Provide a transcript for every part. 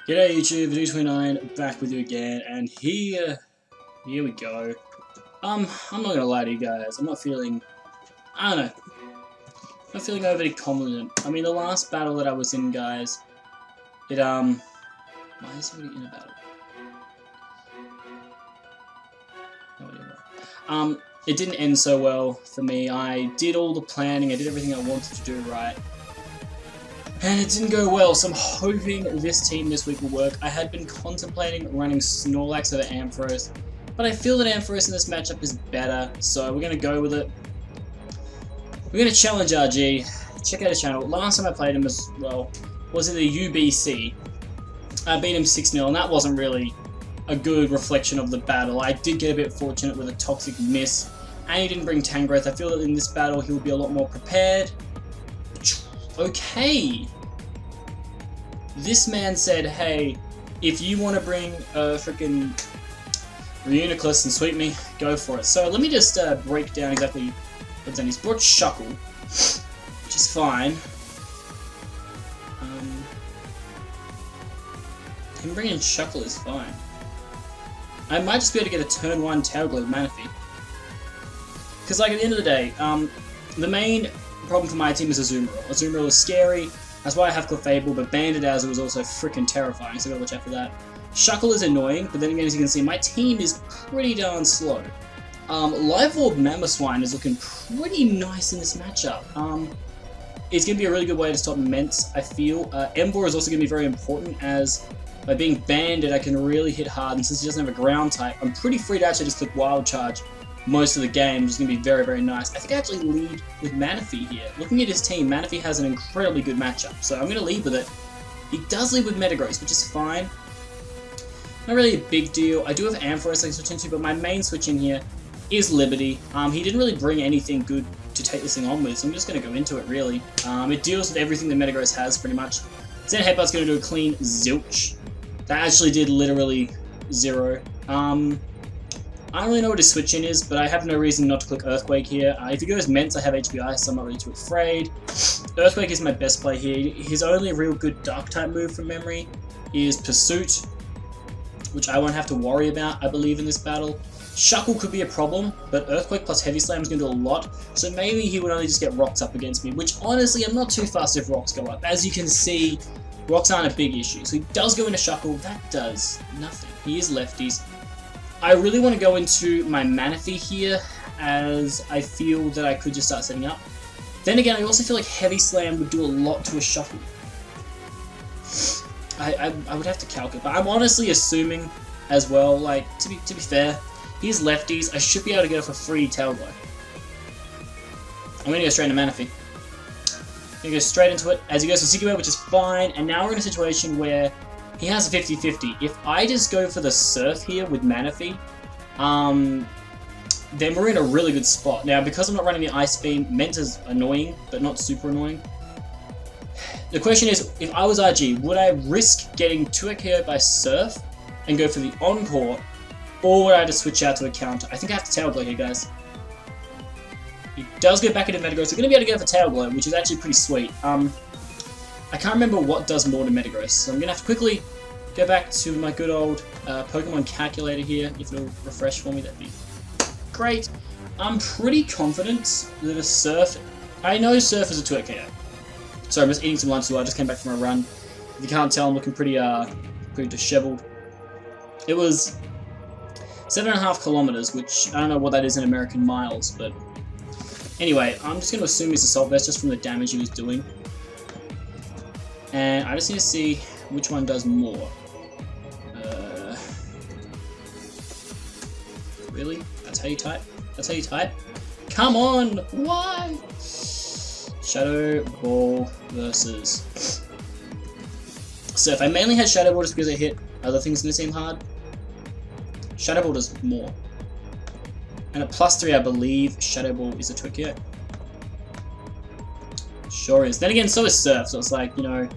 G'day YouTube, V29 back with you again, and here we go. I'm not gonna lie to you guys, I'm not feeling, I don't know, I'm not feeling overly confident. I mean, the last battle that I was in, guys, why is he already in a battle? No idea why. It didn't end so well for me. I did all the planning, I did everything I wanted to do right. And it didn't go well, so I'm hoping this team this week will work. I had been contemplating running Snorlax over Ampharos, but I feel that Ampharos in this matchup is better, so we're going to go with it. We're going to challenge RG. Check out his channel. Last time I played him as well was in the UBC. I beat him 6-0, and that wasn't really a good reflection of the battle. I did get a bit fortunate with a Toxic Miss, and he didn't bring Tangrowth. I feel that in this battle he'll be a lot more prepared. Okay. This man said, hey, if you want to bring a freaking Reuniclus and sweep me, go for it. So let me just break down exactly what's done. He's brought Shuckle, which is fine. Him bringing Shuckle is fine. I might just be able to get a turn 1 Tail Glow with Manaphy. Because, like, at the end of the day, the main problem for my team is Azumarill. Azumarill is scary, that's why I have Clefable, but Bandit-Dazzle is also freaking terrifying, so I gotta watch out for that. Shuckle is annoying, but then again, as you can see, my team is pretty darn slow. Live Orb Mamoswine is looking pretty nice in this matchup. It's going to be a really good way to stop Ments, I feel. Emboar is also going to be very important, as by being Bandit, I can really hit hard, and since he doesn't have a ground type, I'm pretty free to actually just click Wild Charge most of the game, which is going to be very, very nice. I think I actually lead with Manaphy here. Looking at his team, Manaphy has an incredibly good matchup, so I'm going to lead with it. He does lead with Metagross, which is fine. Not really a big deal. I do have Ampharos I can switch into, but my main switch in here is Liberty. He didn't really bring anything good to take this thing on with, so I'm just going to go into it, really. It deals with everything that Metagross has, pretty much. Zen Headbutt's going to do a clean zilch. That actually did literally 0. I don't really know what his switch in is, but I have no reason not to click Earthquake here. If he goes Ments, I have HPI, so I'm not really too afraid. Earthquake is my best play here. His only real good Dark-type move from memory is Pursuit, which I won't have to worry about, I believe, in this battle. Shuckle could be a problem, but Earthquake plus Heavy Slam is going to do a lot, so maybe he would only just get Rocks up against me, which honestly, I'm not too fast if Rocks go up. As you can see, Rocks aren't a big issue. So he does go into Shuckle, that does nothing. He is lefties. I really want to go into my Manaphy here, as I feel that I could just start setting up. Then again, I also feel like Heavy Slam would do a lot to a Shuckle. I would have to calculate, but I'm honestly assuming as well, like, to be fair, he's lefties, I should be able to get off a free Tail Glow. I'm going to go straight into Manaphy. I'm going to go straight into it, as he goes for Seeker, which is fine, and now we're in a situation where he has a 50-50. If I just go for the Surf here with Manaphy, then we're in a really good spot. Now, because I'm not running the Ice Beam, Ment is annoying, but not super annoying. The question is, if I was RG, would I risk getting 2 KO by Surf and go for the Encore, or would I just switch out to a counter? I think I have to Tail Glow here, guys. He does go back into Metagross. We're going to be able to go for Tail Glow, which is actually pretty sweet. I can't remember what does more to Metagross, so I'm going to have to quickly go back to my good old Pokemon calculator here. If it'll refresh for me, that'd be great. I'm pretty confident that a Surf... I know Surf is a 2 KO. Sorry, I'm just eating some lunch, so I just came back from a run. If you can't tell, I'm looking pretty disheveled. It was 7.5 kilometers, which I don't know what that is in American miles, but anyway, I'm just going to assume he's Assault Vest just from the damage he was doing. And I just need to see which one does more. Really? That's how you type? That's how you type? Come on! Why? Shadow Ball versus Surf. I mainly had Shadow Ball just because I hit other things in the same hard. Shadow Ball does more. And at +3, I believe Shadow Ball is a trick here. Sure is. Then again, so is Surf, so it's like, you know,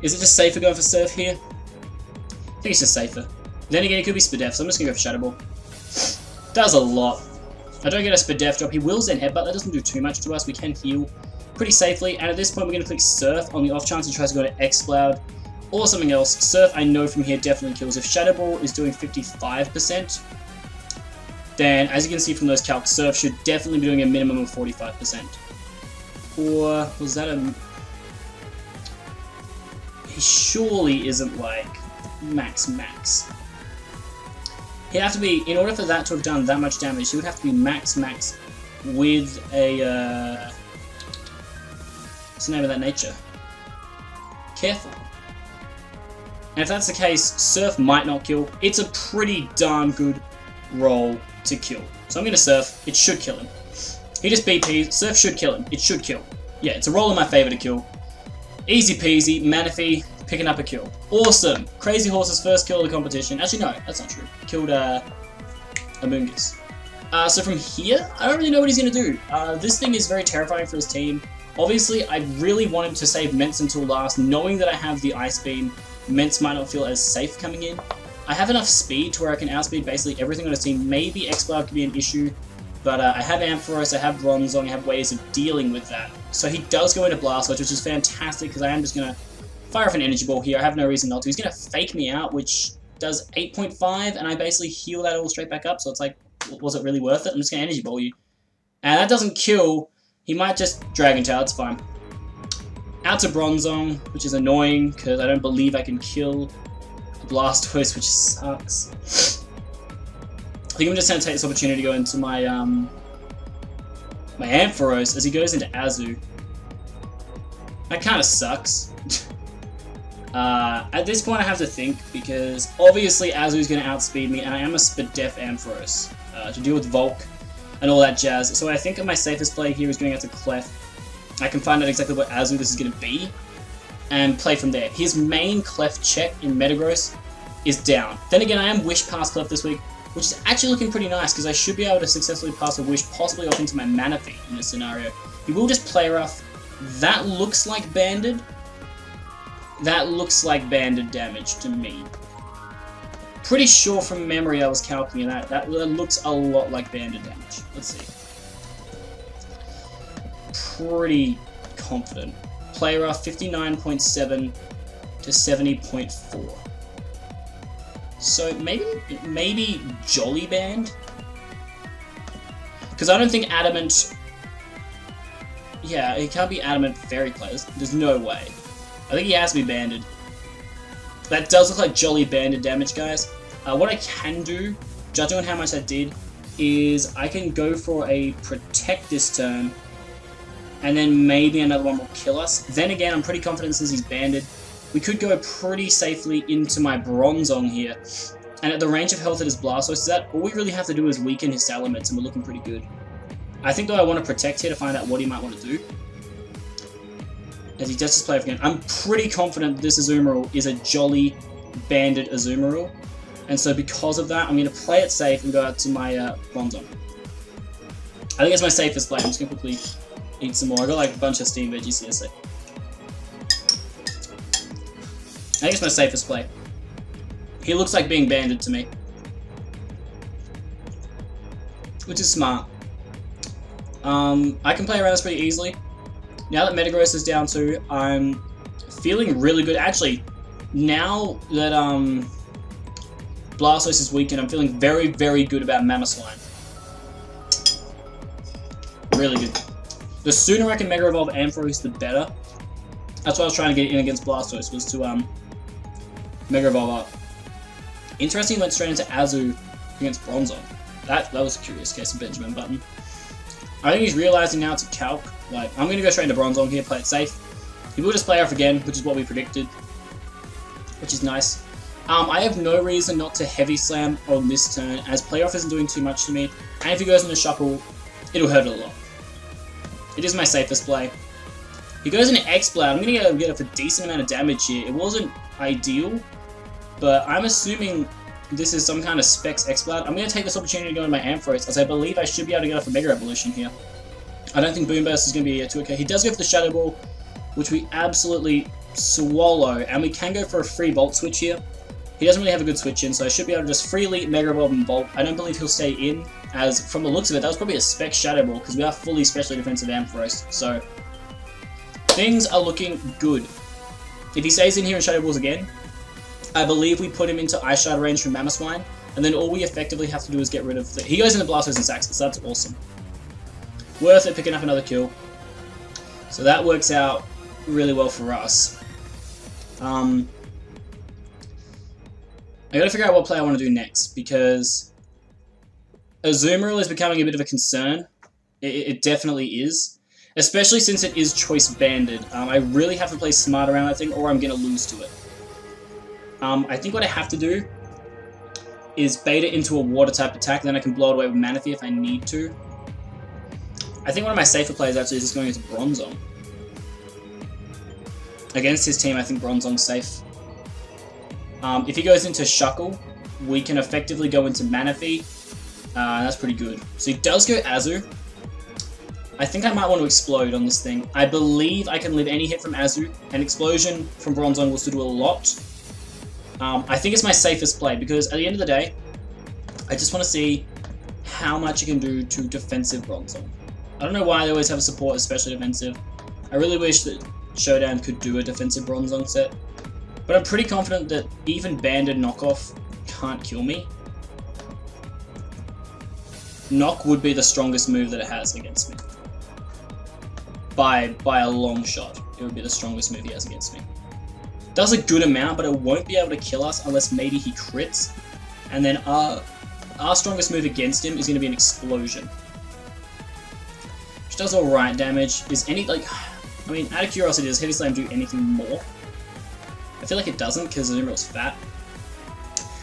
is it just safer going for Surf here? I think it's just safer. Then again, it could be Spadef, so I'm just going to go for Shadow Ball. Does a lot. I don't get a Spadef drop. He will Zen Headbutt. That doesn't do too much to us. We can heal pretty safely. And at this point, we're going to click Surf on the off chance he tries to go to X-Cloud. or something else. Surf, I know from here, definitely kills. If Shadow Ball is doing 55%, then as you can see from those calcs, Surf should definitely be doing a minimum of 45%. Or was that a... He surely isn't like max. He'd have to be, in order for that to have done that much damage, he would have to be max with a, what's the name of that nature? Careful. And if that's the case, Surf might not kill. It's a pretty darn good roll to kill. So I'm going to Surf. It should kill him. He just BPs. Surf should kill him. It should kill. Yeah, it's a roll in my favor to kill. Easy peasy. Manaphy picking up a kill. Awesome. Crazy Horse's first kill of the competition. Actually, no, that's not true. Killed Amoongus. So from here, I don't really know what he's going to do. This thing is very terrifying for his team. Obviously, I really want him to save Ments until last, knowing that I have the Ice Beam. Ments might not feel as safe coming in. I have enough speed to where I can outspeed basically everything on his team. Maybe X-Cloud could be an issue, but I have Ampharos, I have Bronzong, I have ways of dealing with that. So he does go into Blastoise, which is fantastic, because I am just going to fire off an Energy Ball here. I have no reason not to. He's going to fake me out, which does 8.5, and I basically heal that all straight back up, so it's like, was it really worth it? I'm just going to Energy Ball you. And that doesn't kill. He might just Dragon Tail, it's fine. Out to Bronzong, which is annoying, because I don't believe I can kill Blastoise, which sucks. I think I'm just going to take this opportunity to go into my my Ampharos as he goes into Azu. That kind of sucks. At this point I have to think, because obviously Azu's going to outspeed me, and I am a Spadef Ampharos to deal with Volk and all that jazz. So I think my safest play here is going out to Clef. I can find out exactly what Azu this is going to be, and play from there. His main Clef check in Metagross is down. Then again, I am Wish past Clef this week, which is actually looking pretty nice, because I should be able to successfully pass a Wish, possibly off into my Manaphy in this scenario. He will just play rough. That looks like banded. That looks like banded damage to me. Pretty sure from memory I was calculating that. That looks a lot like banded damage. Let's see. Pretty confident. Play rough 59.7 to 70.4. So maybe Jolly Band? Because I don't think Adamant... Yeah, it can't be Adamant Fairy players. There's no way. I think he has to be banded. That does look like Jolly banded damage, guys. What I can do, judging on how much I did, is I can go for a Protect this turn, and then maybe another one will kill us. Then again, I'm pretty confident since he's banded, we could go pretty safely into my Bronzong here. And at the range of health that his Blastoise is at, all we really have to do is weaken his Salamence, and we're looking pretty good. I think though I want to Protect here to find out what he might want to do. As he does his play off again. I'm pretty confident this Azumarill is a Jolly banded Azumarill. And so because of that, I'm going to play it safe and go out to my Bronzong. I think it's my safest play. I'm just going to quickly eat some more. I got like a bunch of steam veggies here, so I think it's my safest play. He looks like being banded to me, which is smart. I can play around this pretty easily. Now that Metagross is down too, I'm feeling really good. Actually, now that Blastoise is weakened, I'm feeling very, very good about Mamoswine. Really good. The sooner I can Mega Evolve Ampharos, the better. That's why I was trying to get in against Blastoise, was to Mega Evolve up. Interesting, went straight into Azu against Bronzong. That was a curious case of Benjamin Button. I think he's realizing now to calc. Like, I'm going to go straight into Bronzong here, play it safe. He will just play off again, which is what we predicted, which is nice. I have no reason not to Heavy Slam on this turn, as play off isn't doing too much to me, and if he goes into Shuckle, it'll hurt a lot. It is my safest play. He goes into X-Blade. I'm going to get up a decent amount of damage here. It wasn't ideal, but I'm assuming this is some kind of Specs X-Blade. I'm going to take this opportunity to go into my Ampharos, as I believe I should be able to get off a Mega Evolution here. I don't think Boom Burst is going to be too okay. He does go for the Shadow Ball, which we absolutely swallow, and we can go for a free Volt Switch here. He doesn't really have a good switch in, so I should be able to just freely Mega Evolve and Volt. I don't believe he'll stay in, as from the looks of it, that was probably a Spec Shadow Ball, because we are fully Specially Defensive Ampharos, so things are looking good. If he stays in here and Shadow Balls again, I believe we put him into Ice Shard range from Mamoswine, and then all we effectively have to do is get rid of he goes into Blastoise and Sax, so that's awesome. Worth it picking up another kill. So that works out really well for us. I gotta figure out what play I want to do next, because Azumarill is becoming a bit of a concern. It definitely is. Especially since it is choice banded. I really have to play smart around that thing, or I'm gonna lose to it. I think what I have to do is bait it into a water type attack, then I can blow it away with Manaphy if I need to. I think one of my safer plays actually is just going into Bronzong. Against his team, I think Bronzong's safe. If he goes into Shuckle, we can effectively go into Manaphy. That's pretty good. So he does go Azu. I think I might want to Explode on this thing. I believe I can live any hit from Azu, and Explosion from Bronzong will still do a lot. I think it's my safest play, because at the end of the day, I just want to see how much it can do to defensive Bronzong. I don't know why they always have a support, especially defensive. I really wish that Showdown could do a defensive Bronzong set. But I'm pretty confident that even Banded Knockoff can't kill me. Knock would be the strongest move that it has against me. By a long shot, it would be the strongest move he has against me. Does a good amount, but it won't be able to kill us unless maybe he crits. And then our strongest move against him is going to be an Explosion. Which does alright damage. Is any, like, I mean, out of curiosity, does Heavy Slam do anything more? I feel like it doesn't, because Azumarill's fat.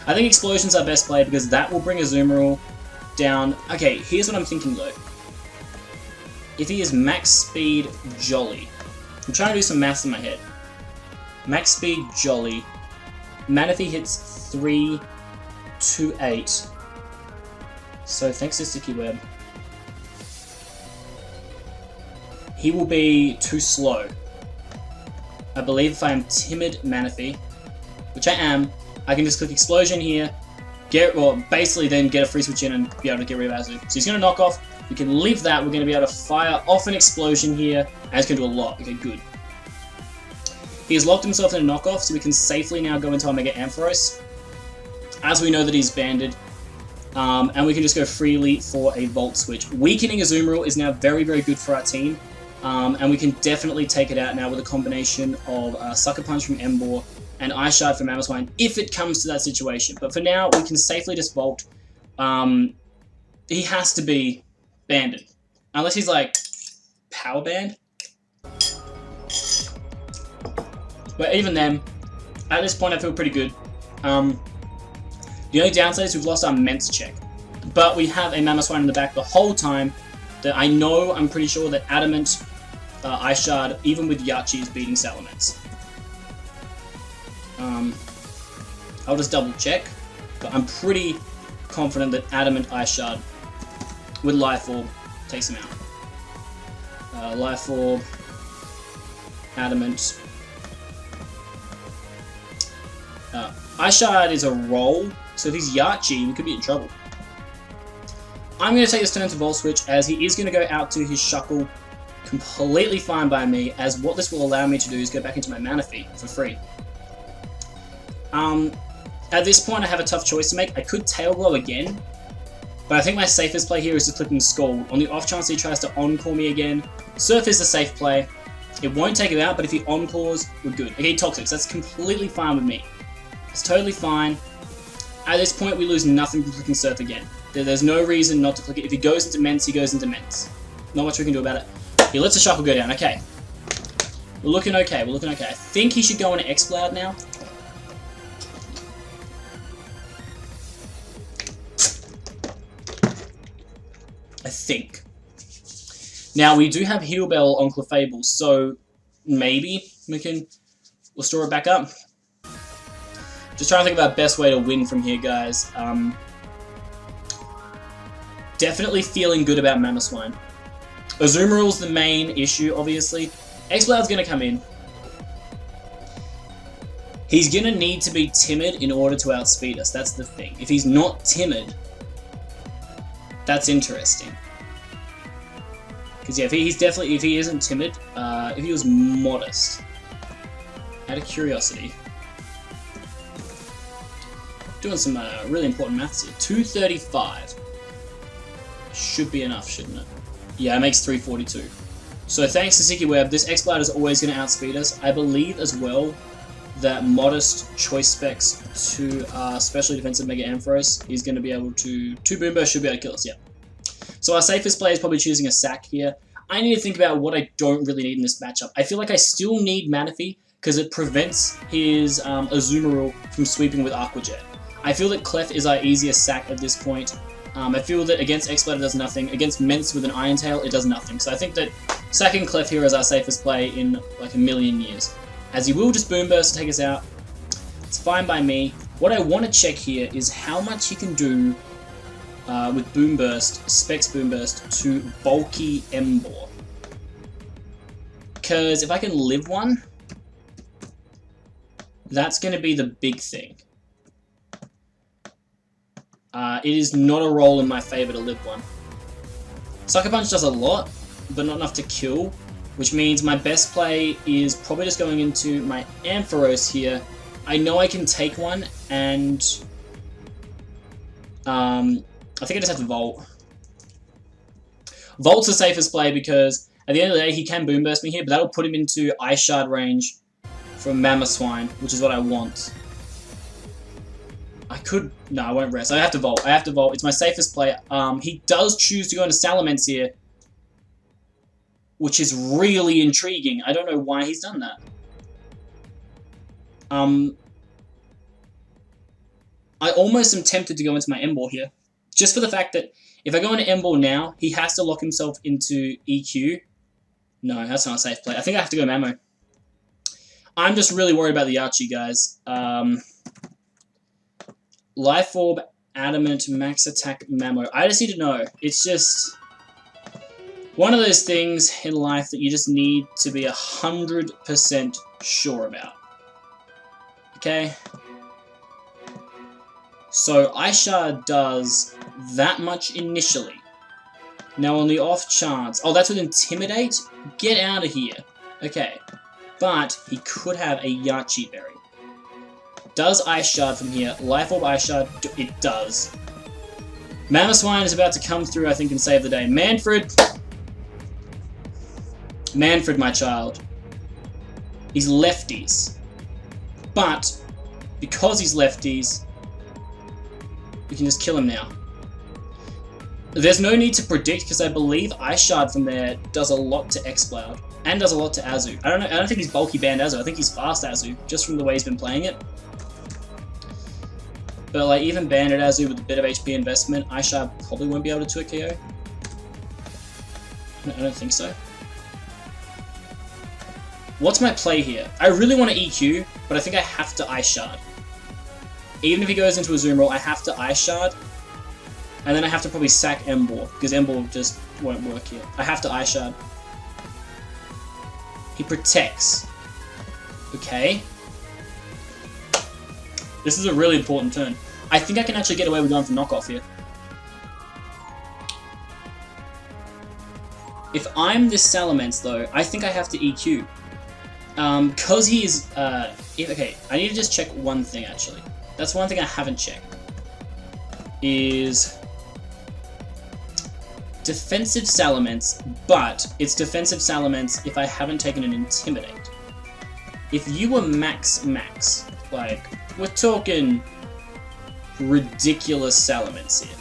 I think Explosion's our best play, because that will bring Azumarill down. Okay, here's what I'm thinking though. If he is max speed Jolly, I'm trying to do some maths in my head. Max speed Jolly, Manaphy hits 3 to 8. So thanks to Sticky Web, he will be too slow. I believe if I am timid Manaphy, which I am, I can just click Explosion here, basically then get a free switch in and be able to get rid of Azu. So he's going to knock off. We can live that. We're going to be able to fire off an Explosion here, and it's going to do a lot. Okay, good. He has locked himself in a knockoff, so we can safely now go into Omega Ampharos, as we know that he's banded. And we can just go freely for a Volt Switch. Weakening Azumarill is now very, very good for our team. And we can definitely take it out now with a combination of Sucker Punch from Emboar and Ice Shard from Mamoswine, if it comes to that situation. But for now, we can safely just Volt. He has to be banded. Unless he's like Power Band. But even then, at this point I feel pretty good. The only downside is we've lost our Mence check. But we have a Mamoswine in the back the whole time that I'm pretty sure that Adamant, Ice Shard, even with Yachi, is beating Salamence. I'll just double check, but I'm pretty confident that Adamant Ice Shard with Life Orb takes him out. Life Orb, Adamant. Ice Shard is a roll, so if he's Yachi, we could be in trouble. I'm going to take this turn to Volt Switch, as he is going to go out to his Shuckle. Completely fine by me, as what this will allow me to do is go back into my Manaphy for free. At this point I have a tough choice to make. I could Tail Glow again, but I think my safest play here is just clicking Scald. On the off chance he tries to Encore me again, Surf is a safe play. It won't take him out, but if he Encores, we're good. Okay, Toxics, that's completely fine with me. It's totally fine. At this point we lose nothing from clicking Surf again. There's no reason not to click it. If he goes into Mence, he goes into Mence. Not much we can do about it. He lets the Shuckle go down. Okay. We're looking okay. We're looking okay. I think he should go into Exploud now. I think. Now, we do have Heal Bell on Clefable, so maybe we'll store it back up. Just trying to think about best way to win from here, guys. Definitely feeling good about Mamoswine. Azumarill's the main issue, obviously. Exploud's going to come in. He's going to need to be timid in order to outspeed us. That's the thing. If he's not timid, that's interesting. Because yeah, if he isn't timid, if he was modest, Out of curiosity. Doing some really important maths here. 235. Should be enough, shouldn't it? Yeah, it makes 342. So thanks to Sticky Web, this X-Cloud is always going to outspeed us. I believe as well that modest choice specs to specially defensive Mega Ampharos is going to be able to... 2 Boom Bursts should be able to kill us, yeah. So our safest play is probably choosing a sack here. I need to think about what I don't really need in this matchup. I feel like I still need Manaphy because it prevents his Azumarill from sweeping with Aqua Jet. I feel that Clef is our easiest sack at this point. I feel that against X-Cloud it does nothing. Against Mence with an Iron Tail, it does nothing. So I think that sacking Clef here is our safest play in like a million years. As he will just Boom Burst to take us out. It's fine by me. What I want to check here is how much he can do with Boom Burst, Specs Boom Burst, to bulky Emboar. Because if I can live one, that's going to be the big thing. It is not a roll in my favor to live one. Sucker Punch does a lot, but not enough to kill, which means my best play is probably just going into my Ampharos here. I know I can take one, and I think I just have to Volt. Volt's the safest play because at the end of the day he can Boom Burst me here, but that'll put him into Ice Shard range from Mamoswine, which is what I want. I could... No, I won't rest. I have to Volt. I have to Volt. It's my safest play. He does choose to go into Salamence here, which is really intriguing. I don't know why he's done that. I almost am tempted to go into my Emboar here, just for the fact that if I go into Emboar now, he has to lock himself into EQ. No, that's not a safe play. I think I have to go Mamo. I'm just really worried about the Archie, guys. Life Orb, Adamant, Max Attack, Mamo. I just need to know. It's just one of those things in life that you just need to be 100% sure about. Okay? So, Ice Shard does that much initially. Now, on the off chance... Oh, that's with Intimidate? Get out of here. Okay. But, he could have a Yachi Berry. Does Ice Shard from here. Life Orb Ice Shard, it does. Mamoswine is about to come through, I think, and save the day. Manfred, my child. He's lefties. But, because he's lefties, we can just kill him now. There's no need to predict, because I believe Ice Shard from there does a lot to X-Cloud. And does a lot to Azu. I don't think he's bulky banned Azu. I think he's fast Azu, just from the way he's been playing it. But like even banded Azu with a bit of HP investment, Ice Shard probably won't be able to 2KO. I don't think so. What's my play here? I really want to EQ, but I think I have to Ice Shard. Even if he goes into a Zoom roll, I have to Ice Shard. And then I have to probably sack Emboar, because Emboar just won't work here. I have to Ice Shard. He protects. Okay. This is a really important turn. I think I can actually get away with going for knockoff here. If I'm this Salamence, though, I think I have to EQ. Because he is... okay, I need to just check one thing, actually. That's one thing I haven't checked. Is... defensive Salamence, but it's defensive Salamence if I haven't taken an Intimidate. If you were max, like... we're talking ridiculous Salamence here.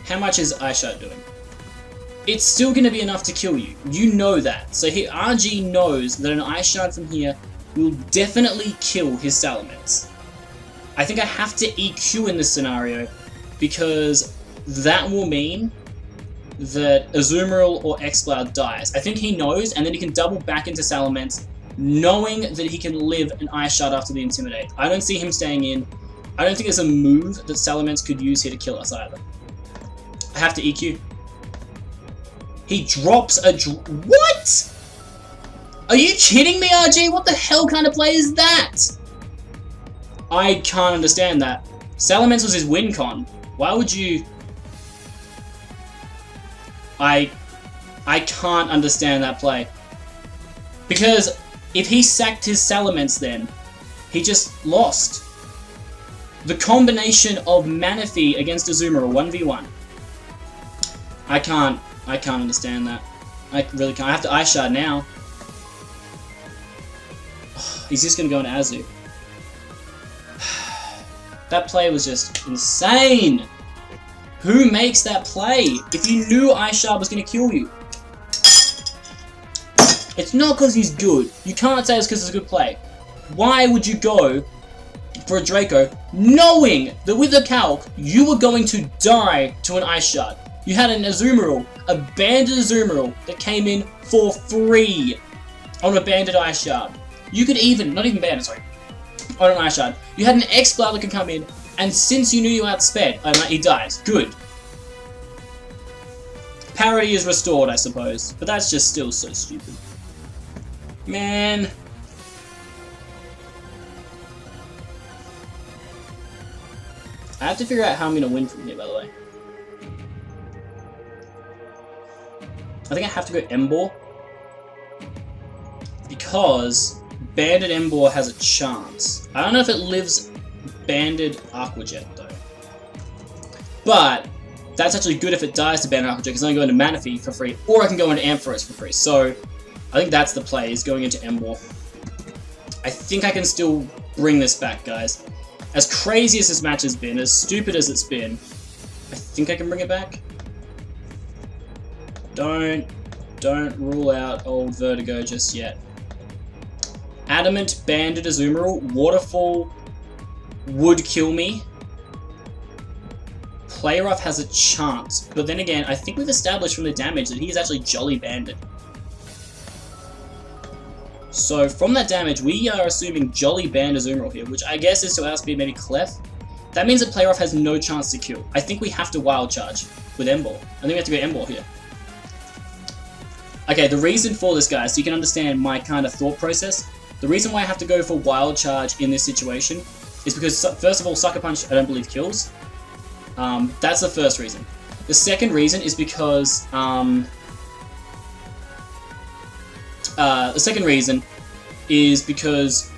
How much is Ice Shard doing? It's still going to be enough to kill you. You know that. So RG knows that an Ice Shard from here will definitely kill his Salamence. I think I have to EQ in this scenario because that will mean that Azumarill or X-Cloud dies. I think he knows, and then he can double back into Salamence, knowing that he can live an Ice Shard after the Intimidate. I don't see him staying in. I don't think there's a move that Salamence could use here to kill us either. I have to EQ. He drops a... What?! Are you kidding me, RG? What the hell kind of play is that? I can't understand that. Salamence was his win con. Why would you... I can't understand that play. Because If he sacked his Salamence then, he just lost. The combination of Manaphy against Azumarill 1v1. I can't understand that. I really can't. I have to Ice Shard now. He's just gonna go into Azu. That play was just insane. Who makes that play? If you knew Ice Shard was gonna kill you. It's not because he's good. You can't say it's because it's a good play. Why would you go for a Draco knowing that with the Calc, you were going to die to an Ice Shard? You had an Azumarill, a banded Azumarill, that came in for free on a banded Ice Shard. You could even, not even banded, sorry, on an Ice Shard. You had an Exploud that could come in, and since you knew you outsped, he dies. Good. Parity is restored, I suppose, but that's just still so stupid. Man. I have to figure out how I'm going to win from here, by the way. I think I have to go Emboar. Because Banded Emboar has a chance. I don't know if it lives Banded Aqua Jet, though. But that's actually good if it dies to Banded Aqua Jet, because I can go into Manaphy for free, or I can go into Ampharos for free. So I think that's the play, is going into Emboar. I think I can still bring this back, guys. As crazy as this match has been, as stupid as it's been, I think I can bring it back. Don't rule out old Vertigo just yet. Adamant Banded Azumarill. Waterfall would kill me. Play Rough has a chance, but then again, I think we've established from the damage that he is actually Jolly Banded. So from that damage, we are assuming Jolly Banded Azumarill here, which I guess is to outspeed maybe Clef. That means that Play Rough has no chance to kill. I think we have to Wild Charge with Emboar. I think we have to go Emboar here. Okay, the reason for this, guys, so you can understand my kind of thought process, the reason why I have to go for Wild Charge in this situation is because, first of all, Sucker Punch I don't believe kills. That's the first reason. The second reason is because,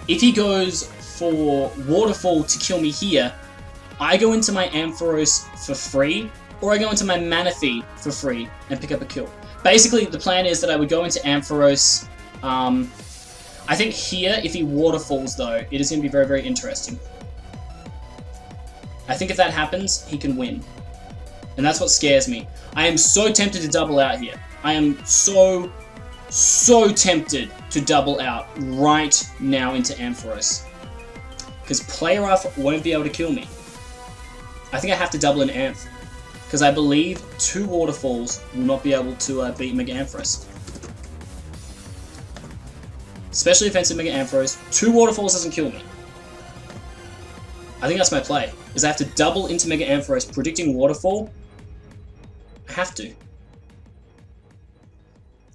if he goes for Waterfall to kill me here, I go into my Ampharos for free, or I go into my Manaphy for free and pick up a kill. Basically, the plan is that I would go into Ampharos. I think here, if he Waterfalls, though, it is going to be very, very interesting. I think if that happens, he can win. And that's what scares me. I am so tempted to double out here. I am so tempted to double out right now into Ampharos. Because Play Rough won't be able to kill me. I think I have to double in Amph. Because I believe 2 Waterfalls will not be able to beat Mega Ampharos. Especially offensive Mega Ampharos. 2 Waterfalls doesn't kill me. I think that's my play. Is I have to double into Mega Ampharos, predicting Waterfall. I have to.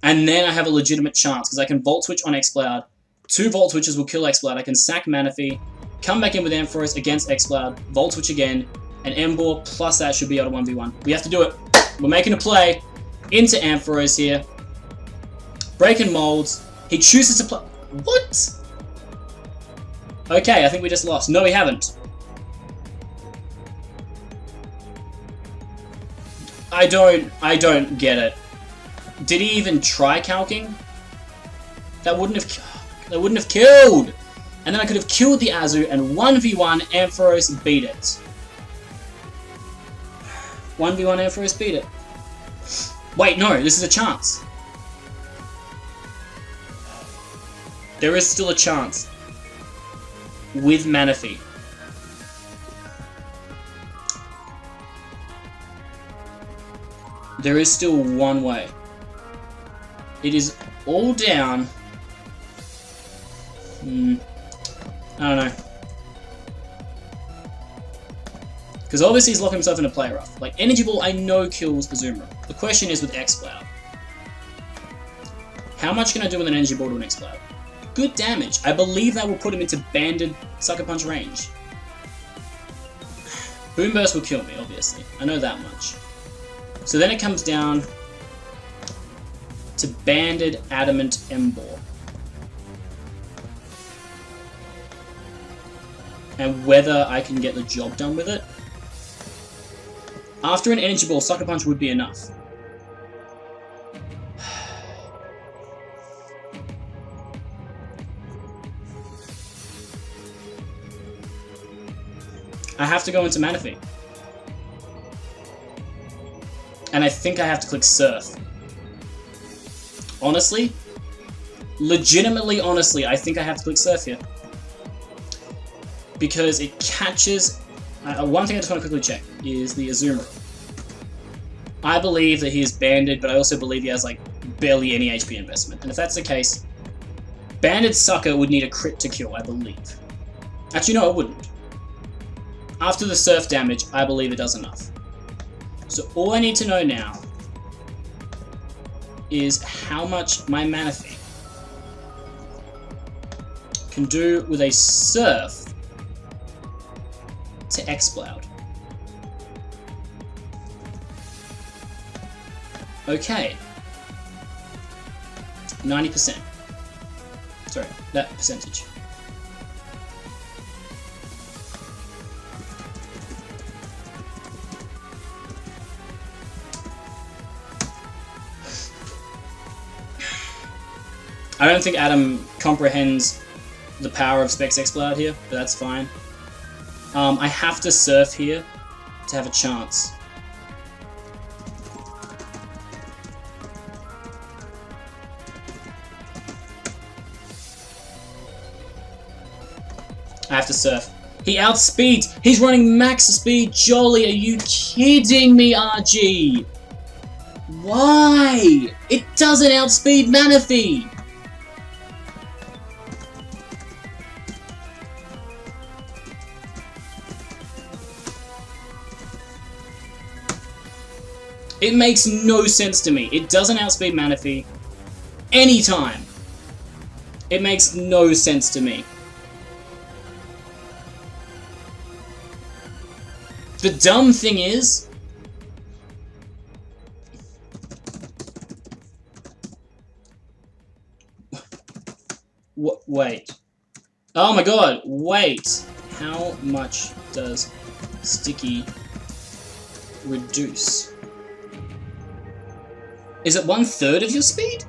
And then I have a legitimate chance, because I can Volt Switch on Exploud. 2 Volt Switches will kill Exploud. I can sack Manaphy, come back in with Ampharos against Exploud, Volt Switch again, and Emboar plus that should be able to 1v1. We have to do it. We're making a play into Ampharos here. Breaking molds. He chooses to play. What? Okay, I think we just lost. No, we haven't. I don't get it. Did he even try calking? That wouldn't have killed. And then I could have killed the Azu and 1v1 Ampharos beat it. 1v1 Ampharos beat it. Wait, no, this is a chance. There is still a chance. With Manaphy. There is still one way. It is all down. I don't know. Because obviously he's locking himself in a Play Rough. Like, Energy Ball I know kills Azumarill. The question is with Exploud. How much can I do with an Energy Ball to an Exploud? Good damage. I believe that will put him into banded Sucker Punch range. Boom Burst will kill me, obviously. I know that much. So then it comes down to banded Adamant Emboar. and whether I can get the job done with it. After an energy ball, Sucker Punch would be enough. I have to go into Manaphy. And I think I have to click Surf. Honestly? Legitimately, honestly, I think I have to click Surf here. Because it catches... one thing I just want to quickly check is the Azumarill. I believe that he is banded, but I also believe he has, like, barely any HP investment. And if that's the case, banded Sucker would need a crit to kill, I believe. Actually, no, it wouldn't. After the Surf damage, I believe it does enough. So all I need to know now is how much my Manaphy can do with a Surf to Exploud. Okay. 90%. Sorry, that percentage. I don't think Adam comprehends the power of Specs Exploud here, but that's fine. I have to Surf here to have a chance. I have to Surf. He outspeeds! He's running max speed! Jolly, are you kidding me, RG? Why? It doesn't outspeed Manaphy! It makes no sense to me. It doesn't outspeed Manaphy anytime. It makes no sense to me. The dumb thing is... Wait. Oh my god, wait. How much does Sticky reduce? Is it 1/3 of your speed?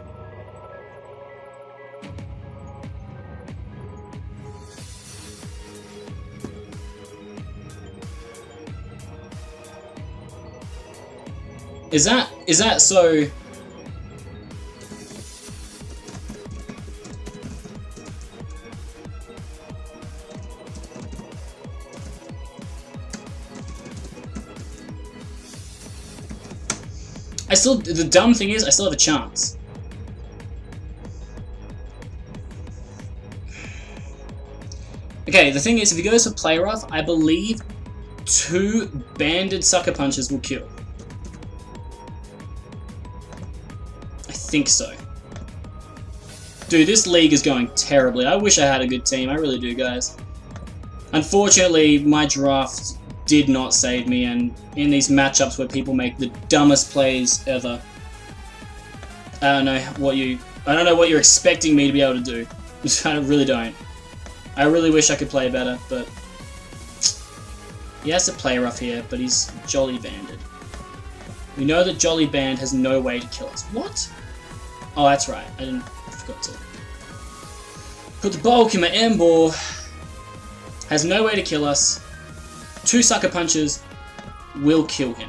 Is that so? The dumb thing is, I still have a chance. Okay, the thing is, if he goes for Play Rough, I believe 2 banded Sucker Punches will kill. I think so. Dude, this league is going terribly. I wish I had a good team. I really do, guys. Unfortunately, my draft did not save me, and in these matchups where people make the dumbest plays ever, I don't know what you're expecting me to be able to do. I really don't. I really wish I could play better, but he has to Play Rough here, but he's Jolly Banded. We know that Jolly Band has no way to kill us. What? Oh, that's right. I forgot to put the bulk in my M-ball. Has no way to kill us. 2 Sucker Punches will kill him.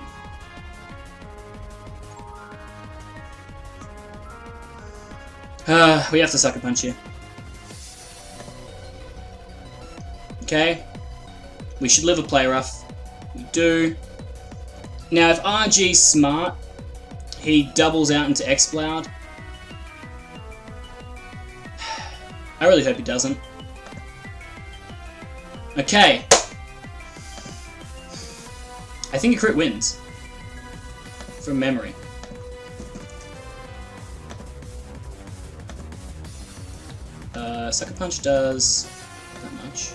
We have to Sucker Punch here. Okay. We should live a Play Rough. We do. Now, if RG's smart, he doubles out into Exploud. I really hope he doesn't. Okay. I think a crit wins. From memory. Sucker Punch does that much.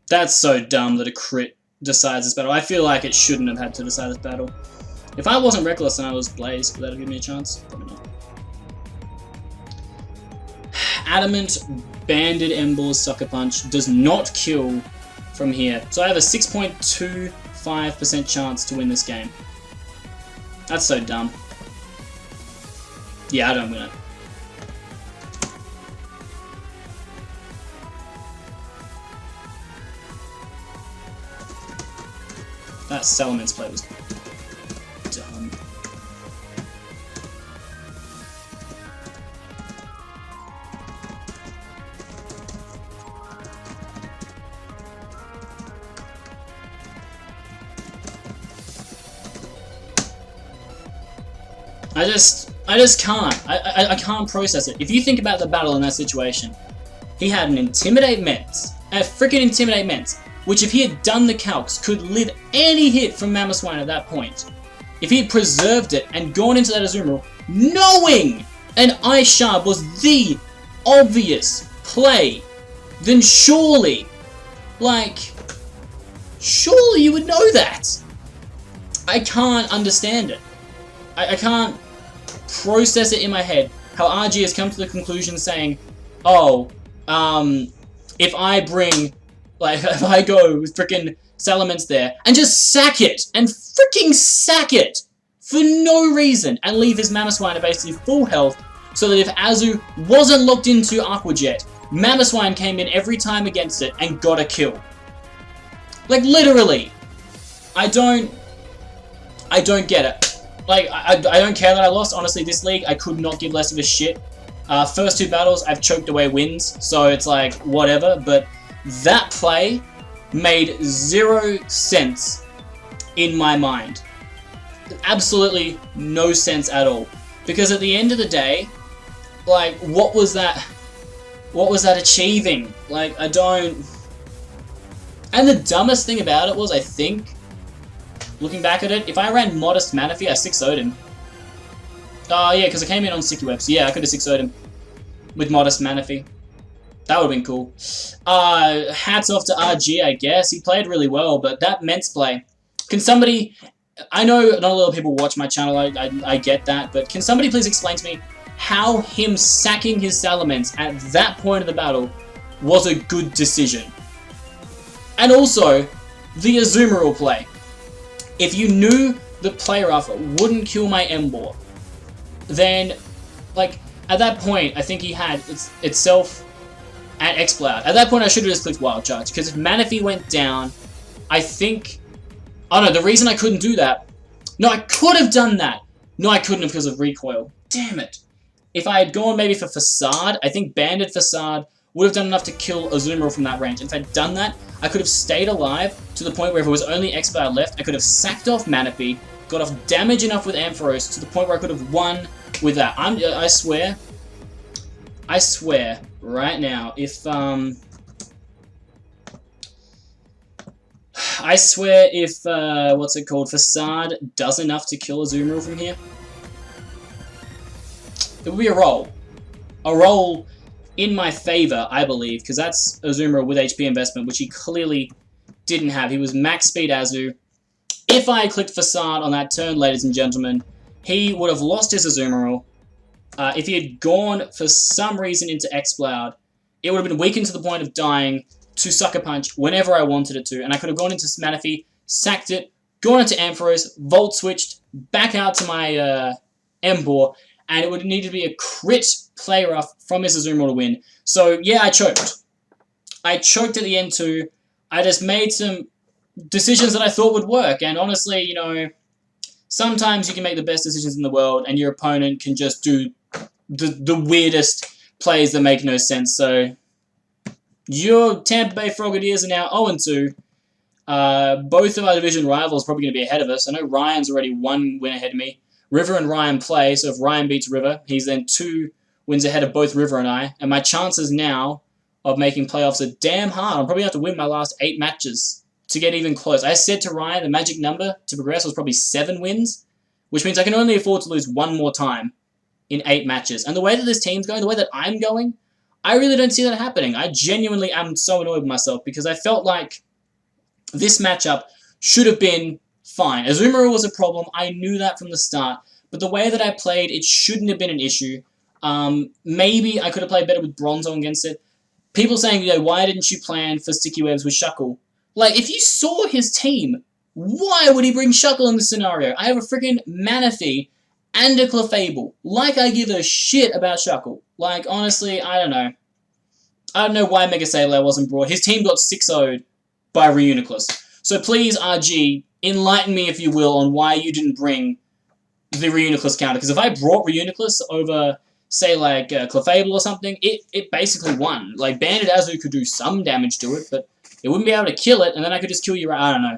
That's so dumb that a crit decides this battle. I feel like it shouldn't have had to decide this battle. If I wasn't Reckless and I was Blaze, would that have given me a chance? Probably not. Adamant, Banded Embor's Sucker Punch does not kill from here. So I have a 6.25% chance to win this game. That's so dumb. Yeah, I don't win it. That Salaman's play was dumb. I just can't. I can't process it. If you think about the battle in that situation, he had an Intimidate Ments, a freaking Intimidate Ments, which if he had done the calcs, could live any hit from Mamoswine at that point. If he had preserved it and gone into that Azumarill, knowing an Ice Shard was the obvious play, then surely, surely you would know that. I can't understand it. I can't process it in my head how RG has come to the conclusion saying, oh, if I bring, if I go with frickin' Salamence there and just sack it and fricking sack it for no reason and leave his Mamoswine at basically full health so that if Azu wasn't locked into Aqua Jet, Mamoswine came in every time against it and got a kill. Like, literally. I don't get it. Like, I don't care that I lost. Honestly, this league, I could not give less of a shit. First two battles, I've choked away wins, so it's like, whatever. But that play made 0 sense in my mind. Absolutely no sense at all. Because at the end of the day, like, what was that achieving? Like, I don't... And the dumbest thing about it was, I think, looking back at it, if I ran Modest Manaphy, I 6-0'd him. Oh, yeah, because I came in on Sticky Web, so yeah, I could have 6-0'd him with Modest Manaphy. That would have been cool. Hats off to RG, I guess. He played really well, but that Ments play... Can somebody... I know not a lot of people watch my channel, I get that, but can somebody please explain to me how him sacking his Salamence at that point of the battle was a good decision? And also, the Azumarill play. If you knew the play rough wouldn't kill my Emboar, then, like, at that point, I think he had itself at Exploud. At that point, I should have just clicked Wild Charge, because if Manaphy went down, I think... Oh no, the reason I couldn't do that... No, I could have done that! No, I couldn't have because of recoil. Damn it. If I had gone maybe for Facade, I think Banded Facade would have done enough to kill Azumarill from that range. If I'd done that, I could have stayed alive to the point where if it was only Exploud left, I could have sacked off Manaphy, got off damage enough with Ampharos to the point where I could have won with that. I swear, right now, if, I swear if, what's it called, Facade does enough to kill Azumarill from here, it would be a roll. A roll in my favor, I believe, because that's Azumarill with HP investment, which he clearly didn't have. He was max speed Azu. If I had clicked Facade on that turn, ladies and gentlemen, he would have lost his Azumarill. If he had gone for some reason into Exploud, it would have been weakened to the point of dying to Sucker Punch whenever I wanted it to, and I could have gone into Manaphy, sacked it, gone into Ampharos, Volt switched, back out to my Emboar, and it would need to be a crit play rough from his Azumarill to win. So, yeah, I choked. I choked at the end too. I just made some decisions that I thought would work, and honestly, you know, sometimes you can make the best decisions in the world, and your opponent can just do the weirdest plays that make no sense. So, your Tampa Bay Frogadiers are now 0-2. Both of our division rivals are probably going to be ahead of us. I know Ryan's already 1 win ahead of me. River and Ryan play, so if Ryan beats River, he's then 2 wins ahead of both River and I. And my chances now of making playoffs are damn hard. I'll probably have to win my last 8 matches to get even close. I said to Ryan the magic number to progress was probably 7 wins, which means I can only afford to lose 1 more time in 8 matches. And the way that this team's going, the way that I'm going, I really don't see that happening. I genuinely am so annoyed with myself because I felt like this matchup should have been fine. Azumarill was a problem. I knew that from the start. But the way that I played, it shouldn't have been an issue. Maybe I could have played better with Bronzong against it. People saying, why didn't you plan for Sticky Webs with Shuckle? Like, if you saw his team, why would he bring Shuckle in this scenario? I have a freaking Manaphy and a Clefable. Like, I give a shit about Shuckle. Like, honestly, I don't know. I don't know why Mega Sableye wasn't brought. His team got 6-0'd by Reuniclus. So please, RG, enlighten me, if you will, on why you didn't bring the Reuniclus counter. Because if I brought Reuniclus over, say, like Clefable or something, it basically won. Like, Bandit Azu could do some damage to it, but it wouldn't be able to kill it, and then I could just kill you. I don't know.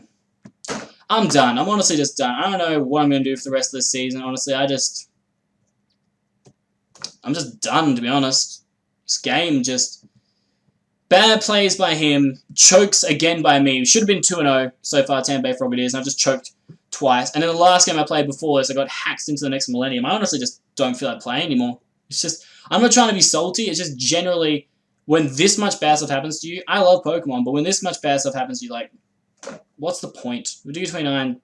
I'm done. I'm honestly just done. I don't know what I'm going to do for the rest of this season. Honestly, I'm just done, to be honest. This game just... Bad plays by him. Chokes again by me. Should have been 2-0 so far, Tambay Frog it is, and I've just choked twice. And then the last game I played before this, I got hacked into the next Millennium. I honestly just don't feel like playing anymore. It's just... I'm not trying to be salty. It's just generally... When this much bad stuff happens to you... I love Pokemon, but when this much bad stuff happens to you, like... What's the point? We'll do 29...